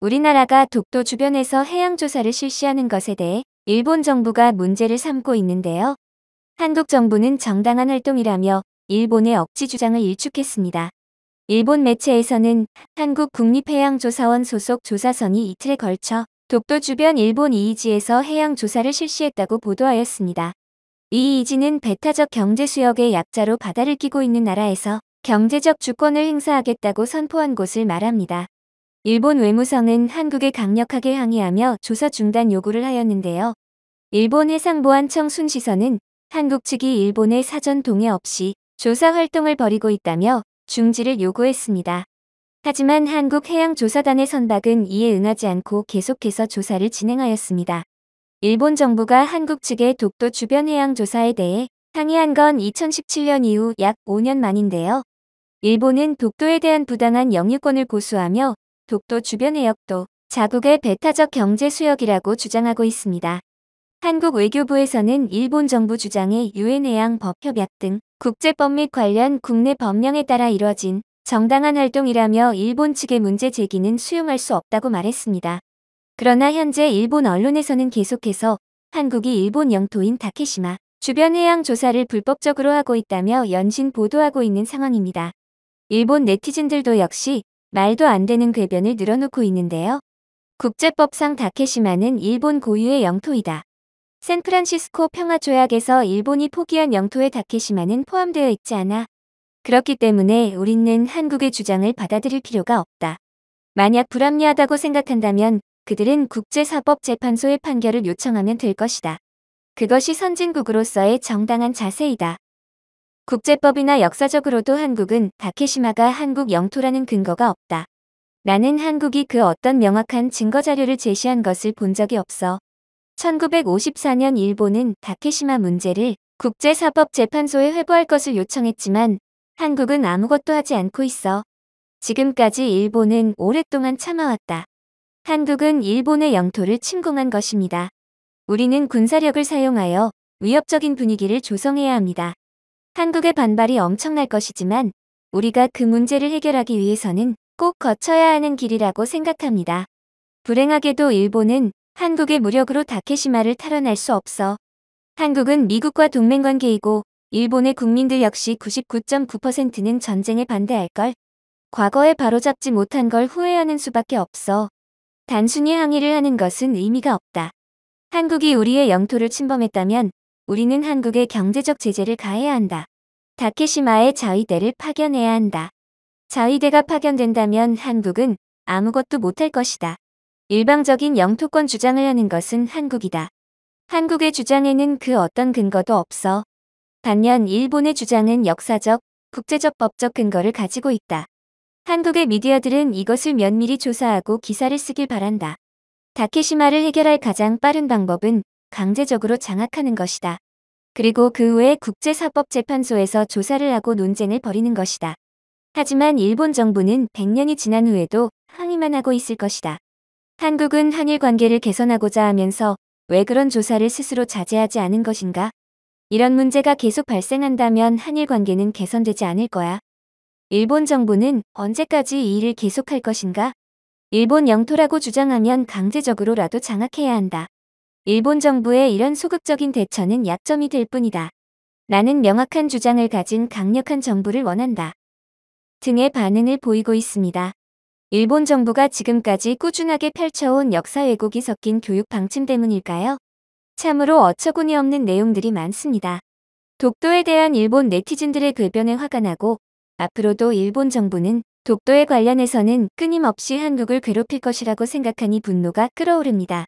우리나라가 독도 주변에서 해양 조사를 실시하는 것에 대해 일본 정부가 문제를 삼고 있는데요. 한국 정부는 정당한 활동이라며 일본의 억지 주장을 일축했습니다. 일본 매체에서는 한국국립해양조사원 소속 조사선이 이틀에 걸쳐 독도 주변 일본 이이지에서 해양 조사를 실시했다고 보도하였습니다. 이 이이지는 배타적 경제수역의 약자로 바다를 끼고 있는 나라에서 경제적 주권을 행사하겠다고 선포한 곳을 말합니다. 일본 외무성은 한국에 강력하게 항의하며 조사 중단 요구를 하였는데요. 일본 해상보안청 순시서는 한국 측이 일본의 사전 동의 없이 조사 활동을 벌이고 있다며 중지를 요구했습니다. 하지만 한국해양조사단의 선박은 이에 응하지 않고 계속해서 조사를 진행하였습니다. 일본 정부가 한국 측의 독도 주변 해양 조사에 대해 항의한 건 2017년 이후 약 5년 만인데요. 일본은 독도에 대한 부당한 영유권을 고수하며 독도 주변 해역도 자국의 배타적 경제 수역이라고 주장하고 있습니다. 한국 외교부에서는 일본 정부 주장에 유엔 해양 법 협약 등 국제법 및 관련 국내 법령에 따라 이뤄진 정당한 활동이라며 일본 측의 문제 제기는 수용할 수 없다고 말했습니다. 그러나 현재 일본 언론에서는 계속해서 한국이 일본 영토인 다케시마 주변 해양 조사를 불법적으로 하고 있다며 연신 보도하고 있는 상황입니다. 일본 네티즌들도 역시 말도 안 되는 궤변을 늘어놓고 있는데요. 국제법상 다케시마는 일본 고유의 영토이다. 샌프란시스코 평화조약에서 일본이 포기한 영토에 다케시마는 포함되어 있지 않아. 그렇기 때문에 우리는 한국의 주장을 받아들일 필요가 없다. 만약 불합리하다고 생각한다면 그들은 국제사법재판소의 판결을 요청하면 될 것이다. 그것이 선진국으로서의 정당한 자세이다. 국제법이나 역사적으로도 한국은 다케시마가 한국 영토라는 근거가 없다. 나는 한국이 그 어떤 명확한 증거자료를 제시한 것을 본 적이 없어. 1954년 일본은 다케시마 문제를 국제사법재판소에 회부할 것을 요청했지만 한국은 아무것도 하지 않고 있어. 지금까지 일본은 오랫동안 참아왔다. 한국은 일본의 영토를 침공한 것입니다. 우리는 군사력을 사용하여 위협적인 분위기를 조성해야 합니다. 한국의 반발이 엄청날 것이지만 우리가 그 문제를 해결하기 위해서는 꼭 거쳐야 하는 길이라고 생각합니다. 불행하게도 일본은 한국의 무력으로 다케시마를 탈환할 수 없어. 한국은 미국과 동맹관계이고 일본의 국민들 역시 99.9%는 전쟁에 반대할걸. 과거에 바로잡지 못한 걸 후회하는 수밖에 없어. 단순히 항의를 하는 것은 의미가 없다. 한국이 우리의 영토를 침범했다면 우리는 한국에 경제적 제재를 가해야 한다. 다케시마의 자위대를 파견해야 한다. 자위대가 파견된다면 한국은 아무것도 못할 것이다. 일방적인 영토권 주장을 하는 것은 한국이다. 한국의 주장에는 그 어떤 근거도 없어. 반면 일본의 주장은 역사적, 국제적 법적 근거를 가지고 있다. 한국의 미디어들은 이것을 면밀히 조사하고 기사를 쓰길 바란다. 다케시마를 해결할 가장 빠른 방법은 강제적으로 장악하는 것이다. 그리고 그 후에 국제사법재판소에서 조사를 하고 논쟁을 벌이는 것이다. 하지만 일본 정부는 100년이 지난 후에도 항의만 하고 있을 것이다. 한국은 한일 관계를 개선하고자 하면서 왜 그런 조사를 스스로 자제하지 않은 것인가? 이런 문제가 계속 발생한다면 한일 관계는 개선되지 않을 거야. 일본 정부는 언제까지 이 일을 계속할 것인가? 일본 영토라고 주장하면 강제적으로라도 장악해야 한다. 일본 정부의 이런 소극적인 대처는 약점이 될 뿐이다. 나는 명확한 주장을 가진 강력한 정부를 원한다. 등의 반응을 보이고 있습니다. 일본 정부가 지금까지 꾸준하게 펼쳐온 역사 왜곡이 섞인 교육 방침 때문일까요? 참으로 어처구니 없는 내용들이 많습니다. 독도에 대한 일본 네티즌들의 궤변에 화가 나고 앞으로도 일본 정부는 독도에 관련해서는 끊임없이 한국을 괴롭힐 것이라고 생각하니 분노가 끓어오릅니다.